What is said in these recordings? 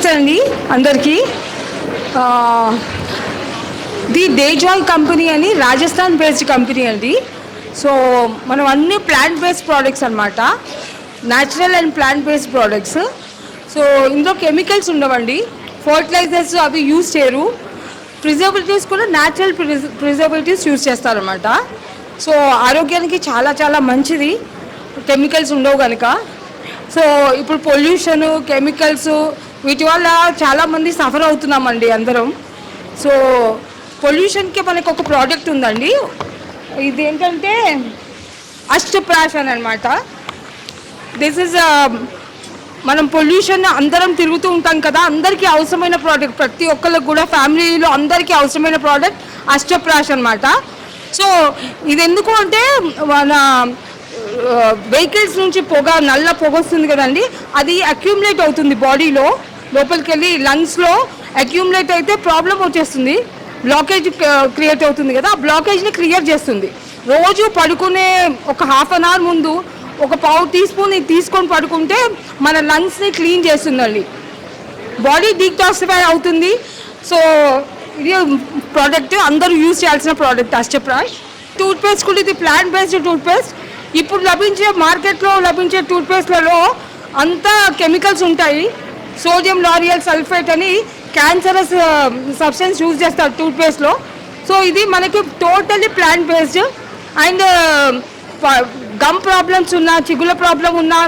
నమస్తే అండి అందరికీ. ది డేజాయ్ కంపెనీ అని రాజస్థాన్ బేస్డ్ కంపెనీ అండి. సో మనం అన్ని ప్లాంట్ బేస్డ్ ప్రోడక్ట్స్ అనమాట, natural and plant based products. So ఇందులో కెమికల్స్ ఉండవండి, ఫర్టిలైజర్స్ అవి యూజ్ చేయరు. ప్రిజర్వేటివ్స్ కూడా న్యాచురల్ ప్రిజర్వేటివ్స్ యూజ్ చేస్తారనమాట. సో ఆరోగ్యానికి చాలా చాలా మంచిది, కెమికల్స్ ఉండవు కనుక. సో ఇప్పుడు పొల్యూషను, కెమికల్స్ వీటి వల్ల చాలామంది సఫర్ అవుతున్నామండి అందరం. సో పొల్యూషన్కి మనకు ఒక ప్రోడక్ట్ ఉందండి, ఇదేంటంటే అష్టప్రాష్ అని అనమాట. దిస్ ఈజ్ మనం పొల్యూషన్ అందరం తిరుగుతూ ఉంటాం కదా, అందరికీ అవసరమైన ప్రోడక్ట్, ప్రతి ఒక్కరికి కూడా ఫ్యామిలీలో అందరికీ అవసరమైన ప్రోడక్ట్ అష్టప్రాష్ అనమాట. సో ఇది ఎందుకు అంటే మన వెహికల్స్ నుంచి నల్ల పొగ వస్తుంది కదండి, అది అక్యూములేట్ అవుతుంది బాడీలో, లోపలికి వెళ్ళి లంగ్స్లో అక్యూములేట్ అయితే ప్రాబ్లం వచ్చేస్తుంది, బ్లాకేజ్ క్రియేట్ అవుతుంది కదా, ఆ బ్లాకేజ్ని క్లియర్ చేస్తుంది. రోజు పడుకునే ఒక హాఫ్ అన్ అవర్ ముందు ఒక పావు టీ స్పూన్ తీసుకొని పడుకుంటే మన లంగ్స్ని క్లీన్ చేస్తుందండి, బాడీ డీటాక్సిఫై అవుతుంది. సో ఇది ప్రోడక్ట్ అందరూ యూజ్ చేయాల్సిన ప్రోడక్ట్ అష్టప్రాష్. టూత్పేస్ట్ కూడా ఇది ప్లాంట్ బేస్డ్ టూత్పేస్ట్. ఇప్పుడు మార్కెట్లో లభించే టూత్పేస్ట్లలో అంతా కెమికల్స్ ఉంటాయి, సోడియం లారియల్ సల్ఫేట్ అని క్యాన్సరస్ సబ్స్టెన్స్ యూజ్ చేస్తారు టూత్పేస్ట్లో. సో ఇది మనకి totally plant based. And gum problems ఉన్నా, చిగుల ప్రాబ్లం ఉన్నా,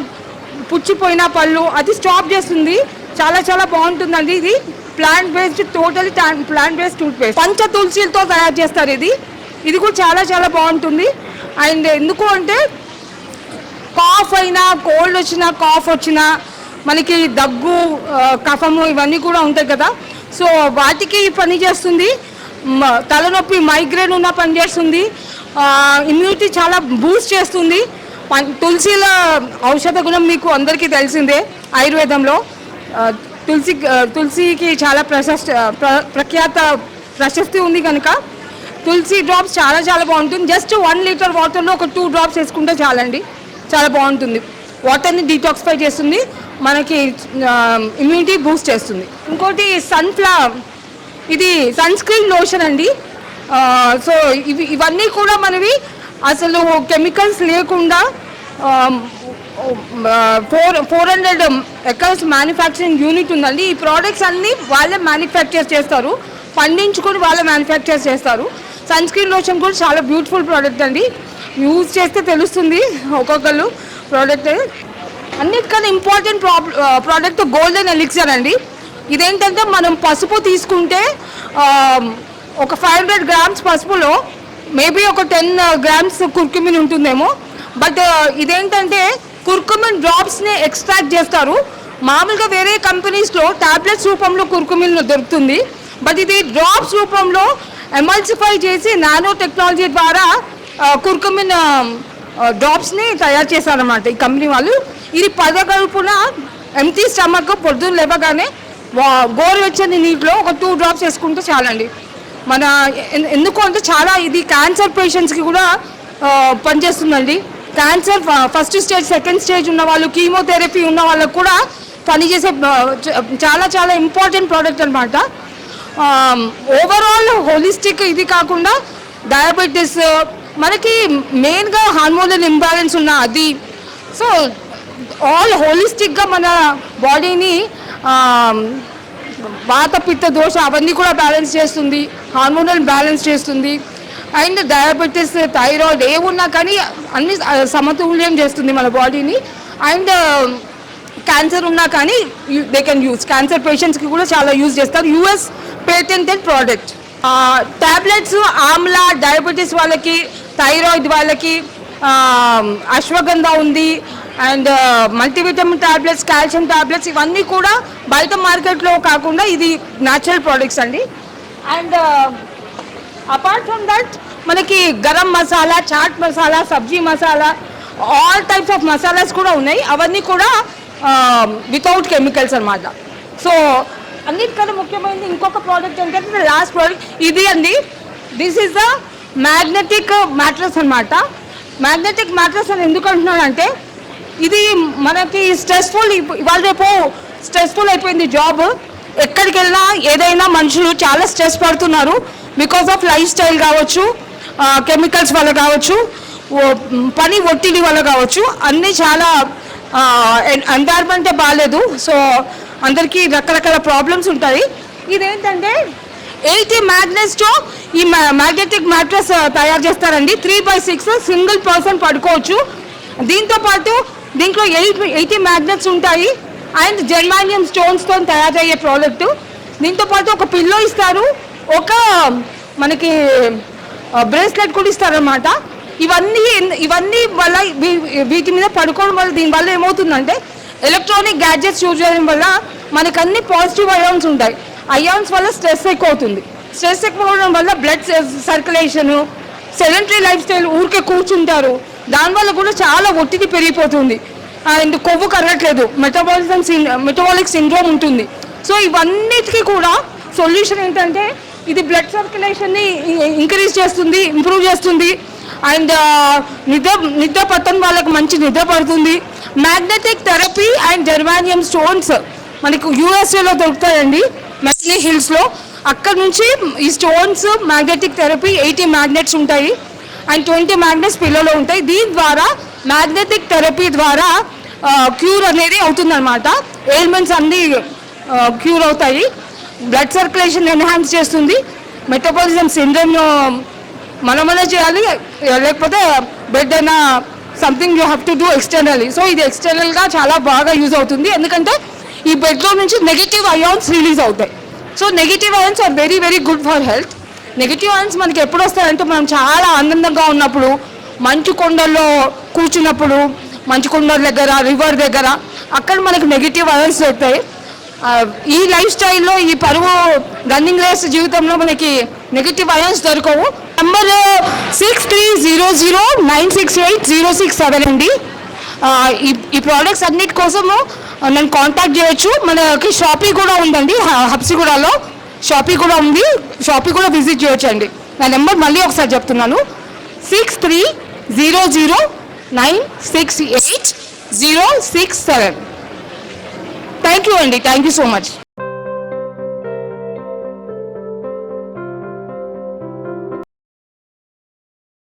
పుచ్చిపోయిన పళ్ళు అది స్టాప్ చేస్తుంది, చాలా చాలా బాగుంటుందండి. ఇది plant based, totally plant based toothpaste. పంచ తులసిలతో తయారు చేస్తారు ఇది కూడా చాలా చాలా బాగుంటుంది. అండ్ ఎందుకు అంటే కాఫ్ అయినా, కోల్డ్ వచ్చినా, కాఫ్ వచ్చినా, మనకి దగ్గు, కఫము ఇవన్నీ కూడా ఉంటాయి కదా, సో వాటికి పని చేస్తుంది. తలనొప్పి, మైగ్రేన్ ఉన్న పని చేస్తుంది, ఇమ్యూనిటీ చాలా బూస్ట్ చేస్తుంది. తులసిల ఔషధ గుణం మీకు అందరికీ తెలిసిందే, ఆయుర్వేదంలో తులసికి చాలా ప్రశస్తి ఉంది కనుక తులసి డ్రాప్స్ చాలా చాలా బాగుంటుంది. జస్ట్ 1 లీటర్ వాటర్లో ఒక 2 డ్రాప్స్ వేసుకుంటే చాలండి, చాలా బాగుంటుంది. వాటర్ని డీటాక్సిఫై చేస్తుంది, మనకి ఇమ్యూనిటీ బూస్ట్ చేస్తుంది. ఇంకోటి ఇది సన్ స్క్రీన్ లోషన్ అండి. సో ఇవన్నీ కూడా మనవి అసలు కెమికల్స్ లేకుండా 400 ఎకర్స్ మ్యానుఫ్యాక్చరింగ్ యూనిట్ ఉందండి. ఈ ప్రోడక్ట్స్ అన్నీ వాళ్ళే మ్యానుఫ్యాక్చర్ చేస్తారు, పండించుకొని వాళ్ళే మ్యానుఫ్యాక్చర్ చేస్తారు. సన్ స్క్రీన్ లోషన్ కూడా చాలా బ్యూటిఫుల్ ప్రోడక్ట్ అండి, యూజ్ చేస్తే తెలుస్తుంది ఒక్కొక్కరు ప్రోడక్ట్. అన్నిటికన్నా ఇంపార్టెంట్ ప్రోడక్ట్ గోల్డెన్ ఎలిక్సర్ అండి. ఇదేంటంటే మనం పసుపు తీసుకుంటే ఒక 500 గ్రామ్స్ పసుపులో మేబీ ఒక 10 గ్రామ్స్ కుర్కుమిన్ ఉంటుందేమో, బట్ ఇదేంటంటే కుర్కుమిన్ డ్రాప్స్ని ఎక్స్ట్రాక్ట్ చేస్తారు. మామూలుగా వేరే కంపెనీస్లో టాబ్లెట్స్ రూపంలో కుర్కుమిన్ దొరుకుతుంది, బట్ ఇది డ్రాప్స్ రూపంలో ఎమల్సిఫై చేసి నానో టెక్నాలజీ ద్వారా కుర్కుమిన్ డ్రాప్స్ని తయారు చేశారన్నమాట ఈ కంపెనీ వాళ్ళు. ఇది పదగలుపున ఎంటీ స్టమక్ పొద్దున్న లేవగానే గోరువెచ్చని నీటిలో ఒక 2 డ్రాప్స్ వేసుకుంటే చాలండి. ఎందుకు అంటే చాలా ఇది క్యాన్సర్ పేషెంట్స్కి కూడా పనిచేస్తుందండి. Cancer first stage, second stage ఉన్న వాళ్ళు, కీమోథెరపీ ఉన్న వాళ్ళకు కూడా పనిచేసే చాలా చాలా ఇంపార్టెంట్ ప్రోడక్ట్ అనమాట. Overall holistic. ఇది కాకుండా డయాబెటీస్, మనకి మెయిన్గా హార్మోనల్ ఇంబ్యాలెన్స్ ఉన్న అది. సో ఆల్ హోలిస్టిక్గా మన బాడీని వాత, పిత్త, దోష అవన్నీ కూడా బ్యాలెన్స్ చేస్తుంది, హార్మోనల్ బ్యాలెన్స్ చేస్తుంది. అండ్ డయాబెటీస్, థైరాయిడ్ ఏమున్నా కానీ అన్ని సమతుల్యం చేస్తుంది మన బాడీని. అండ్ క్యాన్సర్ ఉన్నా కానీ దే కెన్ యూజ్, క్యాన్సర్ పేషెంట్స్కి కూడా చాలా యూజ్ చేస్తారు. US patented product. Tablets amla, diabetes వాళ్ళకి, థైరాయిడ్ వాళ్ళకి అశ్వగంధ ఉంది, and multivitamin tablets, calcium tablets ఇవన్నీ కూడా బయట మార్కెట్లో కాకుండా ఇది న్యాచురల్ ప్రోడక్ట్స్ అండి. అండ్ అపార్ట్ ఫ్రమ్ దట్ మనకి garam masala, chaat masala, sabzi masala, all types of masalas కూడా ఉన్నాయి. అవన్నీ కూడా వితౌట్ కెమికల్స్ అనమాట. సో అన్నిటికన్నా ముఖ్యమైనది ఇంకొక ప్రోడక్ట్ ఏంటంటే లాస్ట్ ప్రోడక్ట్ ఇది అండి. This is the magnetic mattress అనమాట. మ్యాగ్నెటిక్ మ్యాట్రస్ అని ఎందుకు అంటున్నానంటే ఇది మనకి స్ట్రెస్ఫుల్, ఇవాళ రేపు స్ట్రెస్ఫుల్ అయిపోయింది జాబ్. ఎక్కడికి వెళ్ళినా ఏదైనా మనుషులు చాలా స్ట్రెస్ పడుతున్నారు బికాస్ ఆఫ్ లైఫ్ స్టైల్ కావచ్చు, కెమికల్స్ వల్ల కావచ్చు, పని ఒత్తిడి వల్ల కావచ్చు, అన్నీ చాలా ఎన్వైర్మెంటే బాగాలేదు. సో అందరికీ రకరకాల ప్రాబ్లమ్స్ ఉంటాయి. ఇదేంటంటే 80 మ్యాగ్నెట్స్తో ఈ మ్యాగ్నెటిక్ మ్యాట్రెస్ తయారు చేస్తారండి. 3/6 సింగిల్ పర్సన్ పడుకోవచ్చు. దీంతోపాటు దీంట్లో 80 మ్యాగ్నెట్స్ ఉంటాయి అండ్ జర్మానియం స్టోన్స్తో తయారయ్యే ప్రోడక్ట్. దీంతోపాటు ఒక పిల్లో ఇస్తారు, ఒక మనకి బ్రేస్లెట్ కూడా ఇస్తారనమాట. ఇవన్నీ వల్ల వీటి మీద పడుకోవడం వల్ల దీనివల్ల ఏమవుతుందంటే ఎలక్ట్రానిక్ గ్యాడ్జెట్స్ యూజ్ చేయడం వల్ల మనకు అన్ని పాజిటివ్ అయాన్స్ ఉంటాయి. అయాన్స్ వల్ల స్ట్రెస్ ఎక్కువ అవుతుంది. స్ట్రెస్ ఎక్కువ అవడం వల్ల blood circulation, sedentary life style, ఊరికే కూర్చుంటారు, దానివల్ల కూడా చాలా ఒత్తిడి పెరిగిపోతుంది అండ్ కొవ్వు కరగట్లేదు, మెటబాలిక్ సిండ్రోమ్ ఉంటుంది. సో ఇవన్నిటికీ కూడా సొల్యూషన్ ఏంటంటే ఇది బ్లడ్ సర్క్యులేషన్ని ఇంక్రీజ్ చేస్తుంది, ఇంప్రూవ్ చేస్తుంది అండ్ నిద్ర పట్టని వాళ్ళకి మంచి నిద్ర పడుతుంది. మ్యాగ్నెటిక్ థెరపీ అండ్ జర్మానియం స్టోన్స్ మనకు యూఎస్ఏలో దొరుకుతాయండి, మెక్నీ హిల్స్లో. అక్కడ నుంచి ఈ స్టోన్స్ మ్యాగ్నెటిక్ థెరపీ 80 మ్యాగ్నెట్స్ ఉంటాయి అండ్ 20 మ్యాగ్నెట్స్ పిల్లలో ఉంటాయి. దీని ద్వారా మ్యాగ్నెటిక్ థెరపీ ద్వారా క్యూర్ అనేది అవుతుందన్నమాట. ఎయిల్మెంట్స్ అన్నీ క్యూర్ అవుతాయి, బ్లడ్ సర్క్యులేషన్ ఎన్హాన్స్ చేస్తుంది, మెటబాలిజం సిండ్రోమ్ మనమనే చేయాలి, లేకపోతే బెడ్ అయినా something you have to do externally. So ఇది ఎక్స్టర్నల్గా చాలా బాగా యూజ్ అవుతుంది, ఎందుకంటే ఈ బెడ్లో నుంచి నెగిటివ్ అయాన్స్ రిలీజ్ అవుతాయి. So negative ions are very very good for health. Negative ions మనకి ఎప్పుడు వస్తాయంటే మనం చాలా ఆనందంగా ఉన్నప్పుడు, మంచు కొండల్లో కూర్చున్నప్పుడు, మంచు కొండల దగ్గర, రివర్ దగ్గర, అక్కడ మనకు నెగిటివ్ అయాన్స్ దొరుకుతాయి. ఈ లైఫ్ స్టైల్లో, ఈ పరువు రన్నింగ్ రేస్ జీవితంలో మనకి నెగిటివ్ అయాన్స్ దొరకవు. నంబర్ 6300968067 అండి. ఈ ప్రోడక్ట్స్ అన్నిటి కోసము నన్ను కాంటాక్ట్ చేయొచ్చు. మనకి షాపీ కూడా ఉందండి, హబ్సిగూడలో షాపీ కూడా ఉంది, షాపీ కూడా విజిట్ చేయొచ్చు అండి. నా నెంబర్ మళ్ళీ ఒకసారి చెప్తున్నాను, 6300968067. థ్యాంక్ యూ అండి, థ్యాంక్ యూ సో మచ్.